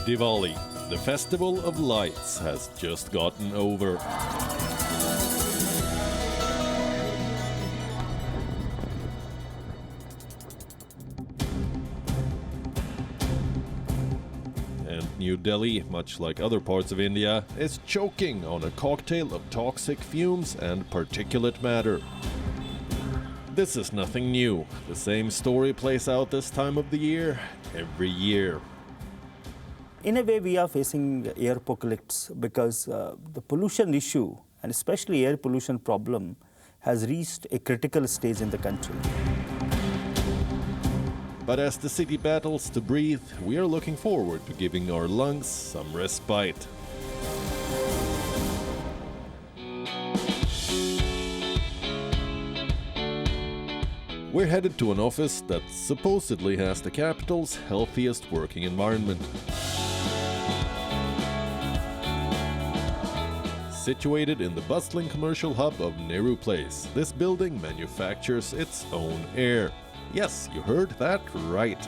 Diwali, the festival of lights, has just gotten over. And New Delhi, much like other parts of India, is choking on a cocktail of toxic fumes and particulate matter. This is nothing new. The same story plays out this time of the year, every year. In a way, we are facing airpocalypse because the pollution issue, and especially air pollution problem, has reached a critical stage in the country. But as the city battles to breathe, we are looking forward to giving our lungs some respite. We're headed to an office that supposedly has the capital's healthiest working environment. Situated in the bustling commercial hub of Nehru Place, this building manufactures its own air. Yes, you heard that right.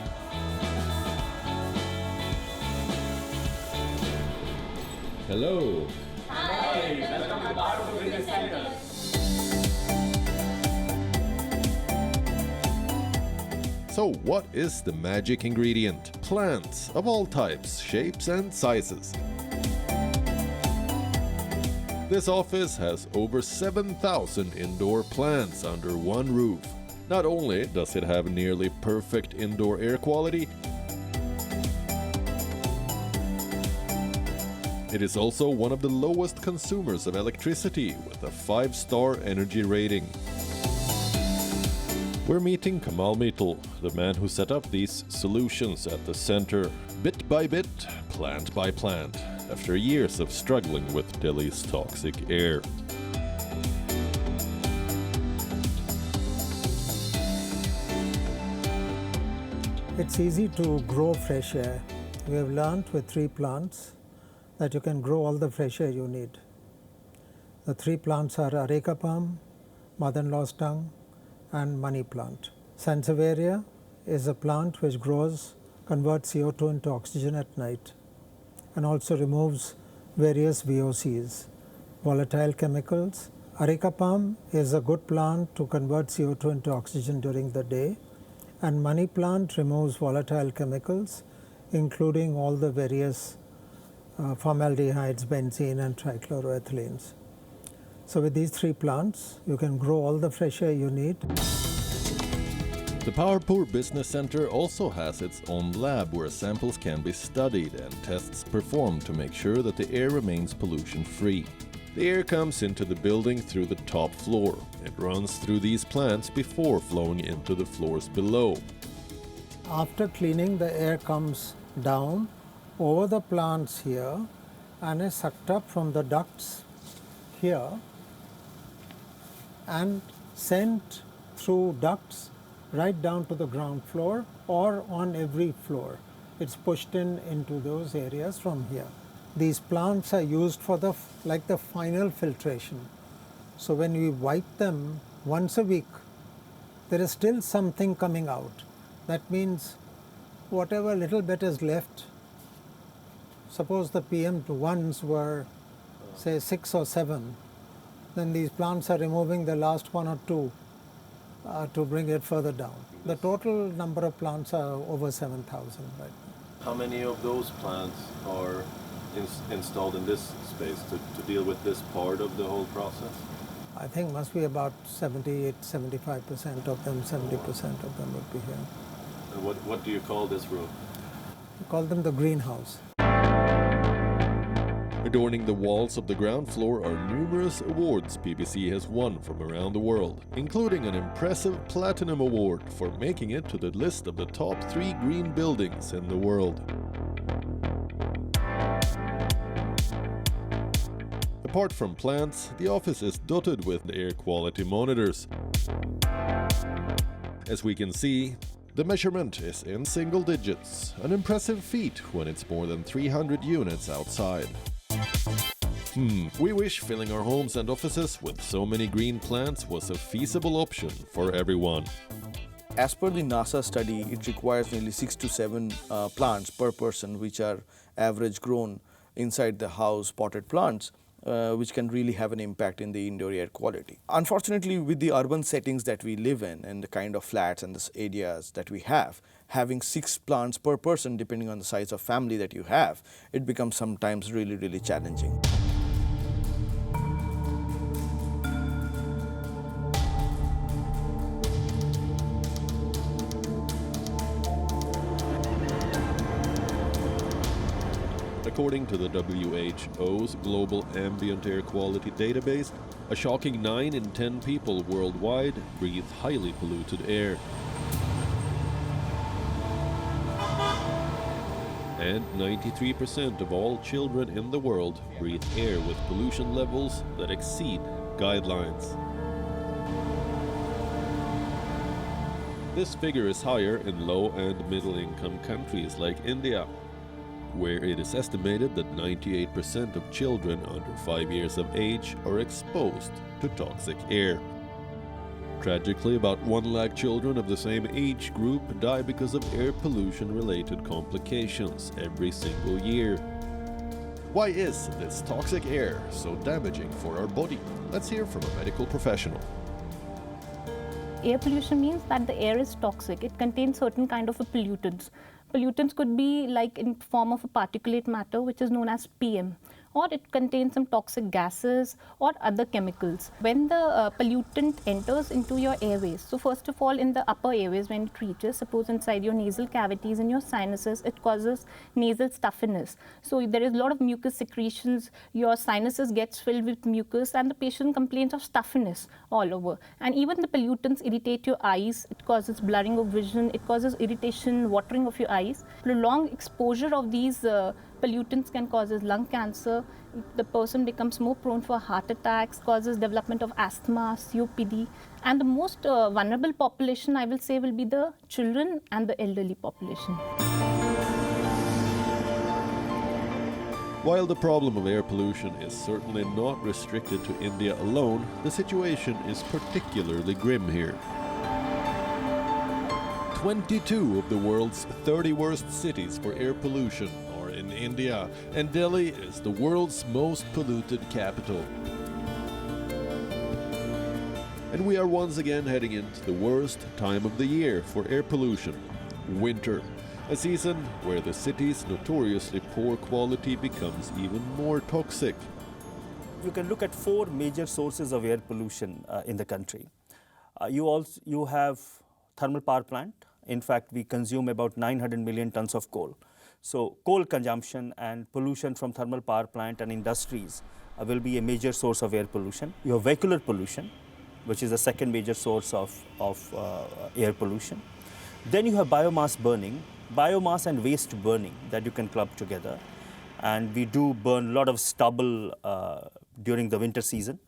Hello. Hi, welcome to the Art of Business Center. So what is the magic ingredient? Plants of all types, shapes and sizes. This office has over 7,000 indoor plants under one roof. Not only does it have nearly perfect indoor air quality, it is also one of the lowest consumers of electricity with a 5-star energy rating. We're meeting Kamal Mittal, the man who set up these solutions at the center, bit by bit, plant by plant, after years of struggling with Delhi's toxic air. It's easy to grow fresh air. We have learned with 3 plants that you can grow all the fresh air you need. The 3 plants are areca palm, mother-in-law's tongue, and money plant. Sansevieria is a plant which converts CO2 into oxygen at night and also removes various VOCs, volatile chemicals. Areca palm is a good plant to convert CO2 into oxygen during the day, and money plant removes volatile chemicals, including all the various formaldehydes, benzene, and trichloroethylenes. So with these 3 plants, you can grow all the fresh air you need. The Powerpoor Business Center also has its own lab where samples can be studied and tests performed to make sure that the air remains pollution-free. The air comes into the building through the top floor. It runs through these plants before flowing into the floors below. After cleaning, the air comes down over the plants here and is sucked up from the ducts here and sent through ducts right down to the ground floor or on every floor. It's pushed into those areas from here. These plants are used for the final filtration. So when we wipe them once a week, there is still something coming out. That means whatever little bit is left, suppose the PM1s were say 6 or 7, then these plants are removing the last 1 or 2 to bring it further down. The total number of plants are over 7,000 right now. How many of those plants are installed in this space to deal with this part of the whole process? I think must be about 75% of them, 70% of them would be here. And what do you call this room? We call them the greenhouse. Adorning the walls of the ground floor are numerous awards PBC has won from around the world, including an impressive Platinum Award for making it to the list of the top 3 green buildings in the world. Apart from plants, the office is dotted with air quality monitors. As we can see, the measurement is in single digits, an impressive feat when it's more than 300 units outside. We wish filling our homes and offices with so many green plants was a feasible option for everyone. As per the NASA study, it requires nearly 6 to 7 plants per person, which are average grown inside the house potted plants, which can really have an impact in the indoor air quality. Unfortunately, with the urban settings that we live in and the kind of flats and the areas that we have, having 6 plants per person, depending on the size of family that you have, it becomes sometimes really, really challenging. According to the WHO's Global Ambient Air Quality Database, a shocking 9 in 10 people worldwide breathe highly polluted air. And 93% of all children in the world breathe air with pollution levels that exceed guidelines. This figure is higher in low and middle income countries like India, where it is estimated that 98% of children under 5 years of age are exposed to toxic air. Tragically, about 1 lakh children of the same age group die because of air pollution-related complications every single year. Why is this toxic air so damaging for our body? Let's hear from a medical professional. Air pollution means that the air is toxic. It contains certain kind of pollutants. Pollutants could be like in form of a particulate matter, which is known as PM, or it contains some toxic gases or other chemicals. When the pollutant enters into your airways, so first of all in the upper airways when it reaches, suppose inside your nasal cavities and your sinuses, it causes nasal stuffiness. So there is a lot of mucus secretions, your sinuses gets filled with mucus and the patient complains of stuffiness all over. And even the pollutants irritate your eyes, it causes blurring of vision, it causes irritation, watering of your eyes. Prolonged exposure of these pollutants can cause lung cancer. The person becomes more prone for heart attacks, causes development of asthma, COPD. And the most vulnerable population, I will say, will be the children and the elderly population. While the problem of air pollution is certainly not restricted to India alone, the situation is particularly grim here. 22 of the world's 30 worst cities for air pollution are in India, and Delhi is the world's most polluted capital. And we are once again heading into the worst time of the year for air pollution, winter, a season where the city's notoriously poor quality becomes even more toxic. You can look at 4 major sources of air pollution in the country. You have thermal power plant. In fact, we consume about 900 million tons of coal. So coal consumption and pollution from thermal power plant and industries will be a major source of air pollution. You have vehicular pollution, which is the second major source of air pollution. Then you have biomass burning, biomass and waste burning that you can club together. And we do burn a lot of stubble during the winter season,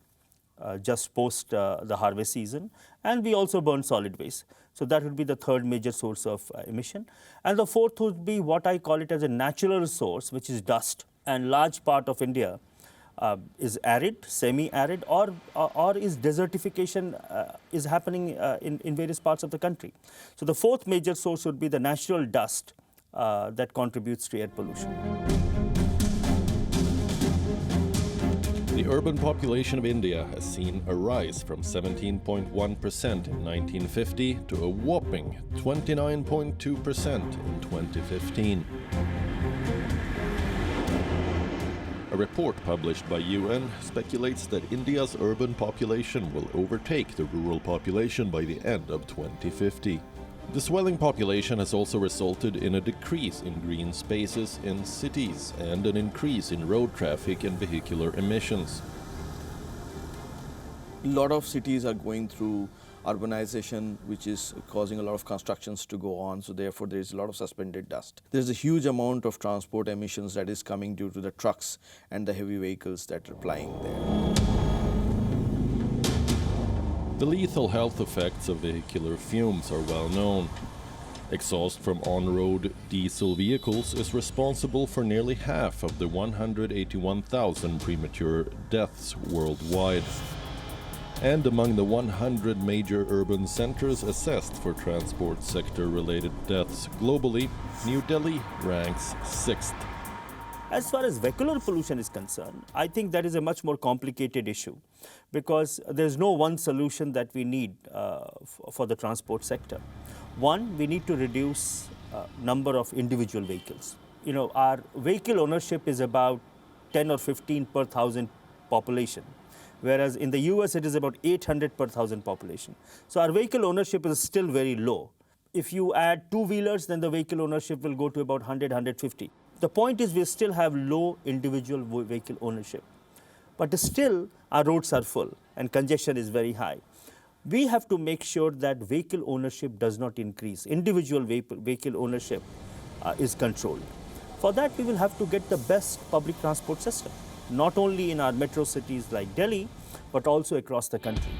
just post the harvest season. And we also burn solid waste. So that would be the third major source of emission. And the fourth would be what I call it as a natural source, which is dust. And large part of India is arid, semi-arid, or is desertification is happening in various parts of the country. So the fourth major source would be the natural dust that contributes to air pollution. The urban population of India has seen a rise from 17.1% in 1950 to a whopping 29.2% in 2015. A report published by UN speculates that India's urban population will overtake the rural population by the end of 2050. The swelling population has also resulted in a decrease in green spaces in cities and an increase in road traffic and vehicular emissions. A lot of cities are going through urbanization, which is causing a lot of constructions to go on, so therefore there is a lot of suspended dust. There's a huge amount of transport emissions that is coming due to the trucks and the heavy vehicles that are plying there. The lethal health effects of vehicular fumes are well known. Exhaust from on-road diesel vehicles is responsible for nearly half of the 181,000 premature deaths worldwide. And among the 100 major urban centers assessed for transport sector-related deaths globally, New Delhi ranks 6th. As far as vehicular pollution is concerned, I think that is a much more complicated issue because there's no one solution that we need for the transport sector. One, we need to reduce number of individual vehicles. You know, our vehicle ownership is about 10 or 15 per thousand population, whereas in the US it is about 800 per thousand population. So our vehicle ownership is still very low. If you add two-wheelers, then the vehicle ownership will go to about 100, 150. The point is we still have low individual vehicle ownership. But still, our roads are full and congestion is very high. We have to make sure that vehicle ownership does not increase. Individual vehicle ownership is controlled. For that, we will have to get the best public transport system, not only in our metro cities like Delhi, but also across the country.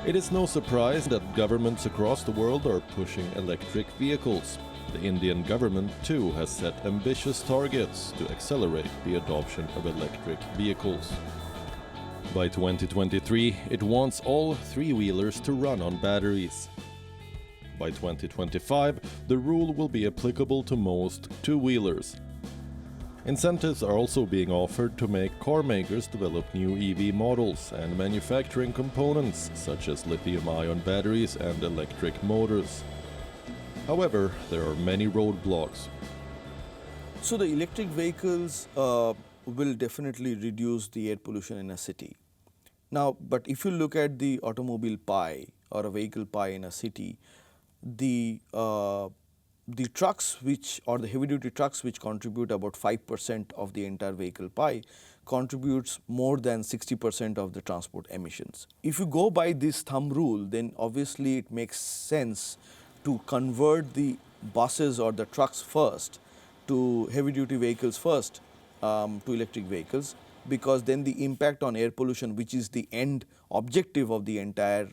It is no surprise that governments across the world are pushing electric vehicles. The Indian government too has set ambitious targets to accelerate the adoption of electric vehicles. By 2023, it wants all three-wheelers to run on batteries. By 2025, the rule will be applicable to most two-wheelers. Incentives are also being offered to make car makers develop new EV models and manufacturing components such as lithium-ion batteries and electric motors. However, there are many roadblocks. So the electric vehicles will definitely reduce the air pollution in a city. Now, but if you look at the automobile pie or a vehicle pie in a city, the trucks or the heavy duty trucks which contribute about 5% of the entire vehicle pie contributes more than 60% of the transport emissions. If you go by this thumb rule, then obviously it makes sense to convert the buses or the trucks first to heavy duty vehicles first to electric vehicles, because then the impact on air pollution, which is the end objective of the entire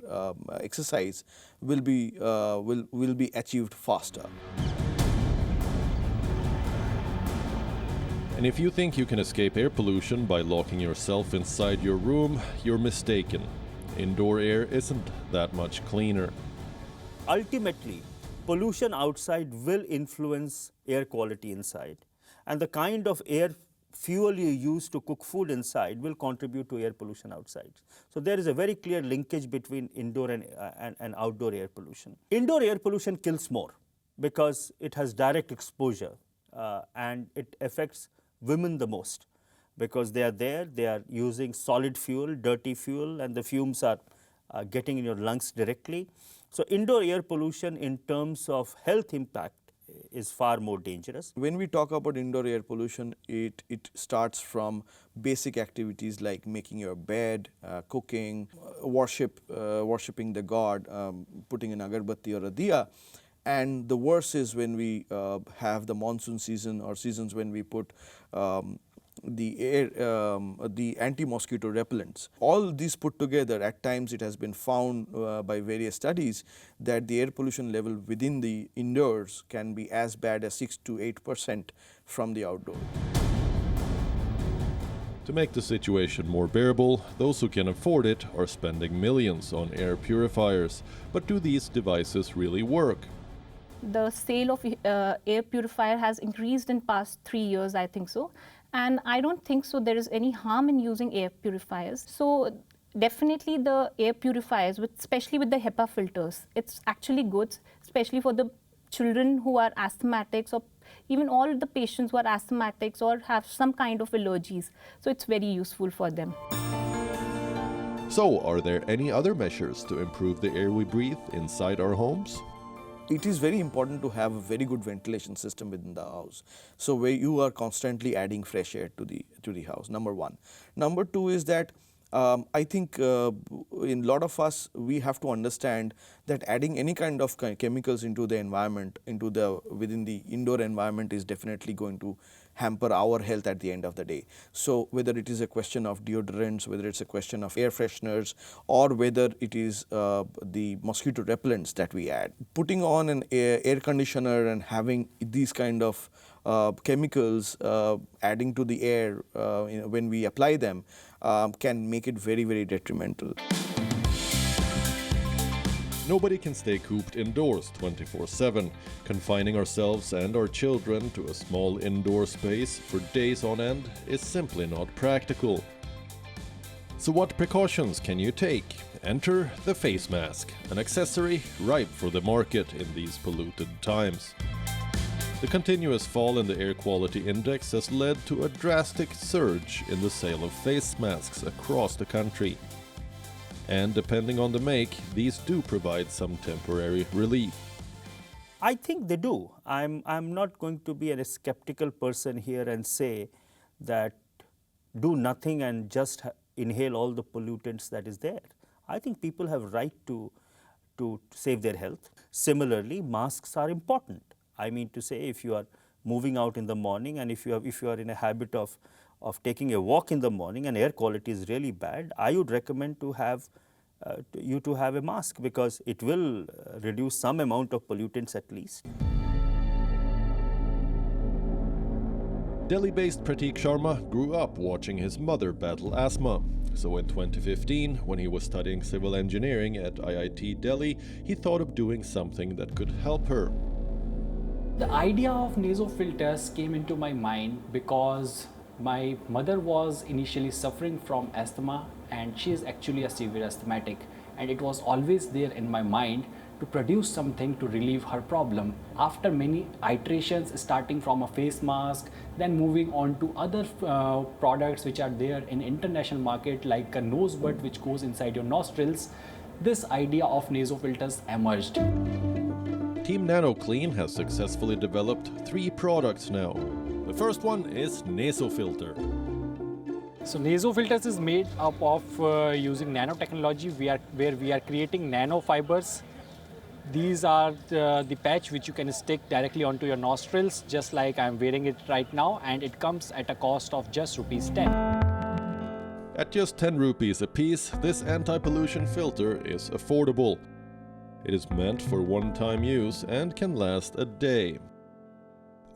exercise, will be achieved faster. And if you think you can escape air pollution by locking yourself inside your room, you're mistaken. Indoor air isn't that much cleaner. Ultimately, pollution outside will influence air quality inside, and the kind of air fuel you use to cook food inside will contribute to air pollution outside. So there is a very clear linkage between indoor and outdoor air pollution. Indoor air pollution kills more because it has direct exposure and it affects women the most because they are there, they are using solid fuel, dirty fuel, and the fumes are getting in your lungs directly. So indoor air pollution in terms of health impact is far more dangerous. When we talk about indoor air pollution, it starts from basic activities like making your bed, cooking, worshipping the god, putting an agarbatti or a diya. And the worst is when we have the monsoon season or seasons when we put the anti-mosquito repellents. All these put together, at times it has been found by various studies that the air pollution level within the indoors can be as bad as 6 to 8% from the outdoor. To make the situation more bearable, those who can afford it are spending millions on air purifiers. But do these devices really work? The sale of air purifier has increased in past 3 years, I think so. And I don't think so there is any harm in using air purifiers. So definitely the air purifiers, especially with the HEPA filters, it's actually good, especially for the children who are asthmatics or even all the patients who are asthmatics or have some kind of allergies. So it's very useful for them. So, are there any other measures to improve the air we breathe inside our homes? It is very important to have a very good ventilation system within the house. So where you are constantly adding fresh air to the house, number one. Number two is that I think in a lot of us, we have to understand that adding any kind of chemicals into the environment, within the indoor environment is definitely going to hamper our health at the end of the day. So whether it is a question of deodorants, whether it's a question of air fresheners, or whether it is the mosquito repellents that we add. Putting on an air conditioner and having these kind of chemicals adding to the air when we apply them can make it very, very detrimental. Nobody can stay cooped indoors 24/7. Confining ourselves and our children to a small indoor space for days on end is simply not practical. So what precautions can you take? Enter the face mask, an accessory ripe for the market in these polluted times. The continuous fall in the air quality index has led to a drastic surge in the sale of face masks across the country. And depending on the make, these do provide some temporary relief. I think they do. I'm not going to be a skeptical person here and say that do nothing and just inhale all the pollutants that is there. I think people have right to save their health. Similarly, masks are important. I mean to say, if you are moving out in the morning and if you are in a habit of taking a walk in the morning and air quality is really bad, I would recommend to have a mask, because it will reduce some amount of pollutants at least. Delhi-based Pratik Sharma grew up watching his mother battle asthma. So in 2015, when he was studying civil engineering at IIT Delhi, he thought of doing something that could help her. The idea of nasofilters came into my mind because my mother was initially suffering from asthma, and she is actually a severe asthmatic, and it was always there in my mind to produce something to relieve her problem. After many iterations, starting from a face mask, then moving on to other products which are there in international market, like a nose bud which goes inside your nostrils, this idea of nasofilters emerged. Team NanoClean has successfully developed 3 products now. The first one is NasoFilter. So NasoFilters is made up of using nanotechnology, where we are creating nanofibers. These are the patch which you can stick directly onto your nostrils, just like I'm wearing it right now, and it comes at a cost of just ₹10. At just 10 rupees a piece, this anti-pollution filter is affordable. It is meant for one-time use and can last a day.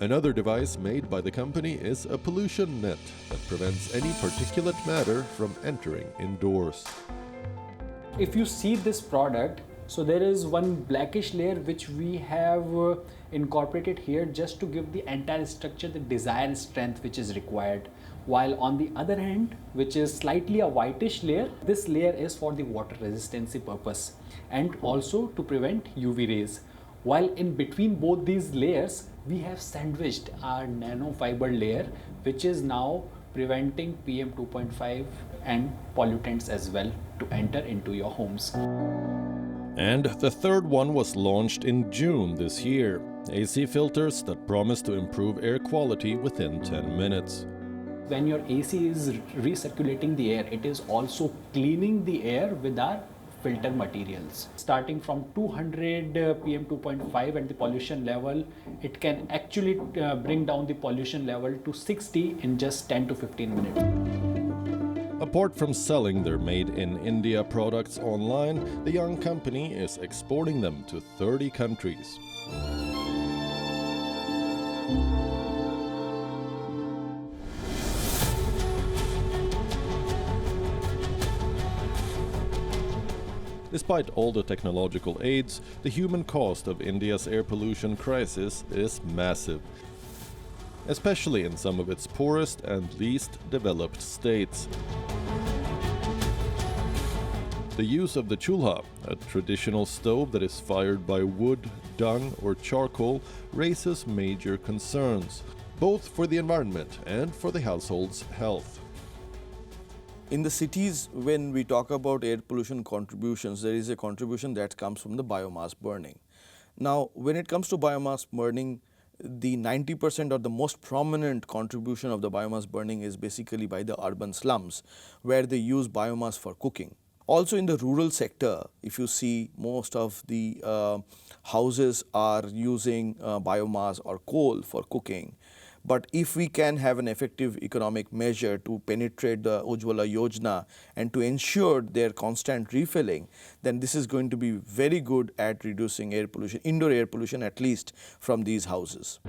Another device made by the company is a pollution net that prevents any particulate matter from entering indoors. If you see this product, so there is one blackish layer which we have incorporated here just to give the entire structure the desired strength which is required. While on the other hand, which is slightly a whitish layer, this layer is for the water resistancy purpose and also to prevent UV rays. While in between both these layers, we have sandwiched our nanofiber layer, which is now preventing PM 2.5 and pollutants as well to enter into your homes. And the third one was launched in June this year. AC filters that promise to improve air quality within 10 minutes. When your AC is recirculating the air, it is also cleaning the air with our filter materials. Starting from 200 PM 2.5 and the pollution level, it can actually bring down the pollution level to 60 in just 10 to 15 minutes. Apart from selling their made in India products online, the young company is exporting them to 30 countries. Despite all the technological aids, the human cost of India's air pollution crisis is massive, especially in some of its poorest and least developed states. The use of the chulha, a traditional stove that is fired by wood, dung or charcoal, raises major concerns, both for the environment and for the household's health. In the cities, when we talk about air pollution contributions, there is a contribution that comes from the biomass burning. Now, when it comes to biomass burning, the 90% or the most prominent contribution of the biomass burning is basically by the urban slums, where they use biomass for cooking. Also in the rural sector, if you see, most of the houses are using biomass or coal for cooking. But if we can have an effective economic measure to penetrate the Ujjwala Yojana and to ensure their constant refilling, then this is going to be very good at reducing air pollution, indoor air pollution at least, from these houses.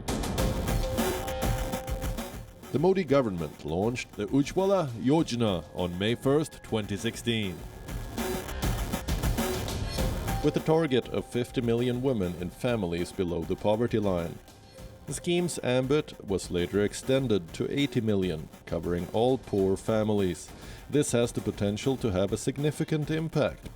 The Modi government launched the Ujjwala Yojana on May 1st, 2016. With a target of 50 million women in families below the poverty line. The scheme's ambit was later extended to 80 million, covering all poor families. This has the potential to have a significant impact.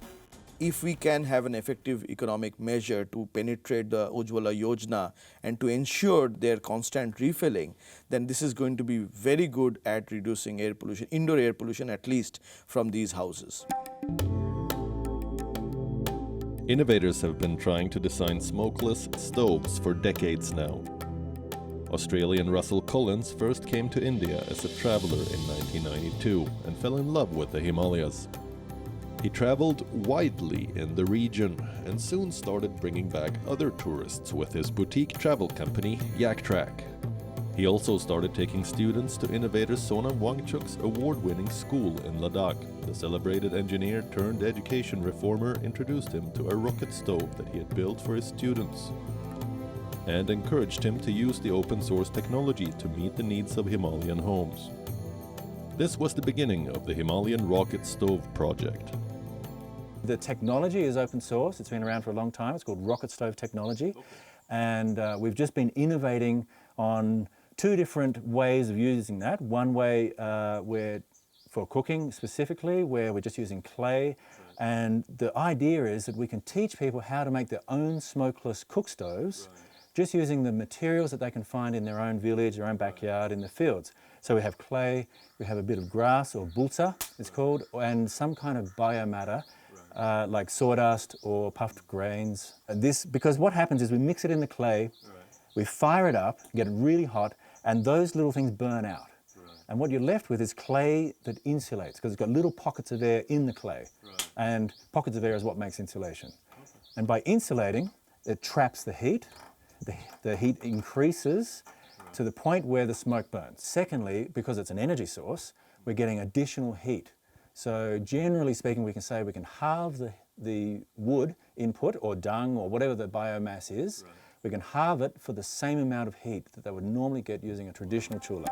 If we can have an effective economic measure to penetrate the Ujjwala Yojana and to ensure their constant refilling, then this is going to be very good at reducing air pollution, indoor air pollution at least, from these houses. Innovators have been trying to design smokeless stoves for decades now. Australian Russell Collins first came to India as a traveler in 1992 and fell in love with the Himalayas. He traveled widely in the region and soon started bringing back other tourists with his boutique travel company, Yak Track. He also started taking students to innovator Sonam Wangchuk's award-winning school in Ladakh. The celebrated engineer turned education reformer introduced him to a rocket stove that he had built for his students, and encouraged him to use the open source technology to meet the needs of Himalayan homes. This was the beginning of the Himalayan Rocket Stove project. The technology is open source. It's been around for a long time. It's called rocket stove technology. And we've just been innovating on two different ways of using that. One way where for cooking specifically, where we're just using clay. And the idea is that we can teach people how to make their own smokeless cook stoves, just using the materials that they can find in their own village, their own backyard, in the fields. So we have clay, we have a bit of grass, or bulsa it's called, and some kind of biomatter, like sawdust or puffed grains. Because what happens is we mix it in the clay, we fire it up, get it really hot, and those little things burn out. And what you're left with is clay that insulates, because it's got little pockets of air in the clay. And pockets of air is what makes insulation. And by insulating, it traps the heat. The heat increases to the point where the smoke burns. Secondly, because it's an energy source, we're getting additional heat. So generally speaking, we can say we can halve the wood input, or dung, or whatever the biomass is. We can halve it for the same amount of heat that they would normally get using a traditional chula.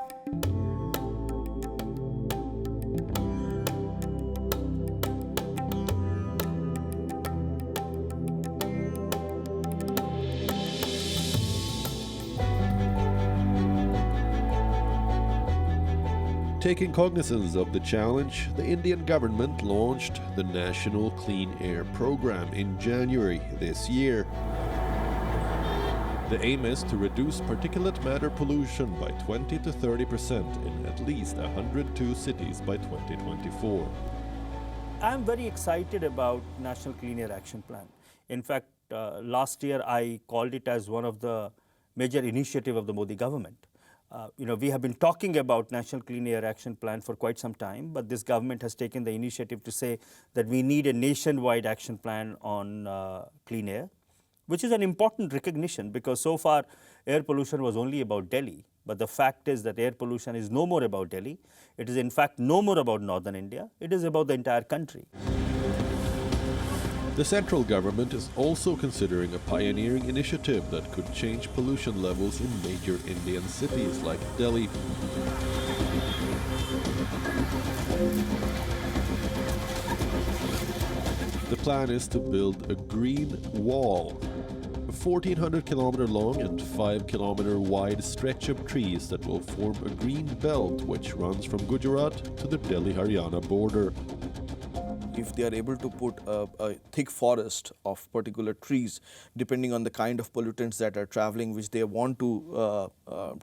Taking cognizance of the challenge, the Indian government launched the National Clean Air Program in January this year. The aim is to reduce particulate matter pollution by 20 to 30% in at least 102 cities by 2024. I'm very excited about National Clean Air Action Plan. In fact, last year I called it as one of the major initiatives of the Modi government. We have been talking about National Clean Air Action Plan for quite some time, but this government has taken the initiative to say that we need a nationwide action plan on clean air, which is an important recognition, because so far air pollution was only about Delhi. But the fact is that air pollution is no more about Delhi. It is in fact no more about northern India. It is about the entire country. The central government is also considering a pioneering initiative that could change pollution levels in major Indian cities like Delhi. The plan is to build a green wall, a 1,400-kilometer long and 5-kilometer wide stretch of trees that will form a green belt which runs from Gujarat to the Delhi-Haryana border. If they are able to put a thick forest of particular trees, depending on the kind of pollutants that are traveling, which they want to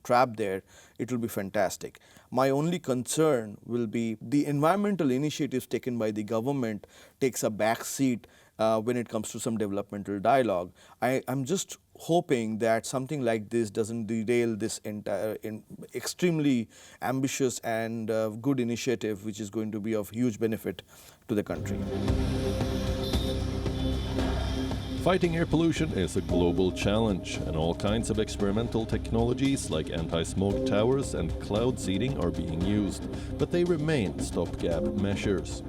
trap there, it will be fantastic. My only concern will be the environmental initiatives taken by the government takes a back seat when it comes to some developmental dialogue. I'm just hoping that something like this doesn't derail this entire extremely ambitious and good initiative, which is going to be of huge benefit to the country. Fighting air pollution is a global challenge, and all kinds of experimental technologies like anti-smog towers and cloud seeding are being used, but they remain stopgap measures.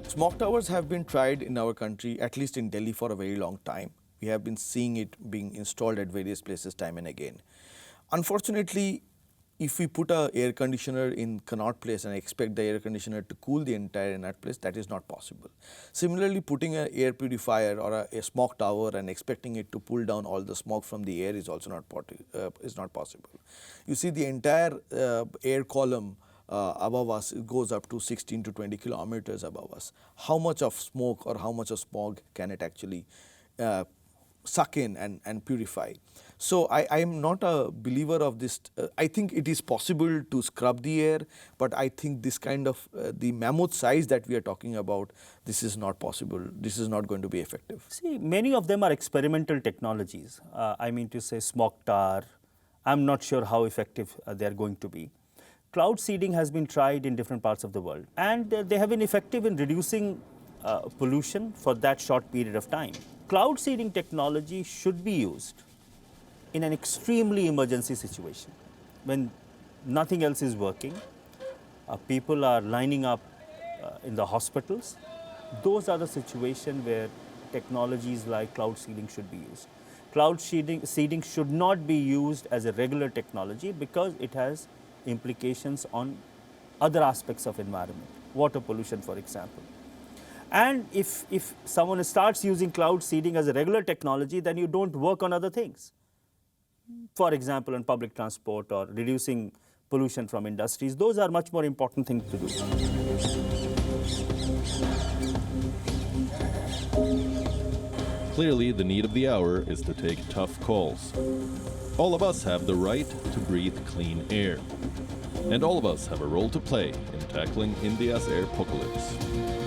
Smog towers have been tried in our country, at least in Delhi, for a very long time. We have been seeing it being installed at various places time and again. Unfortunately, if we put an air conditioner in Connaught Place and expect the air conditioner to cool the entire Connaught Place, that is not possible. Similarly, putting an air purifier or a smog tower and expecting it to pull down all the smog from the air is also not possible. You see, the entire air column above us, it goes up to 16 to 20 kilometers above us. How much of smoke or how much of smog can it actually suck in and purify? So I am not a believer of this. I think it is possible to scrub the air, but I think this kind of the mammoth size that we are talking about, this is not possible. This is not going to be effective. See, many of them are experimental technologies. I mean to say smog tar. I'm not sure how effective they are going to be. Cloud seeding has been tried in different parts of the world, and they have been effective in reducing pollution for that short period of time. Cloud seeding technology should be used in an extremely emergency situation when nothing else is working, people are lining up in the hospitals. Those are the situations where technologies like cloud seeding should be used. Cloud seeding should not be used as a regular technology because it has implications on other aspects of environment, water pollution, for example. And if someone starts using cloud seeding as a regular technology, then you don't work on other things. For example, on public transport or reducing pollution from industries, those are much more important things to do. Clearly, the need of the hour is to take tough calls. All of us have the right to breathe clean air. And all of us have a role to play in tackling India's airpocalypse.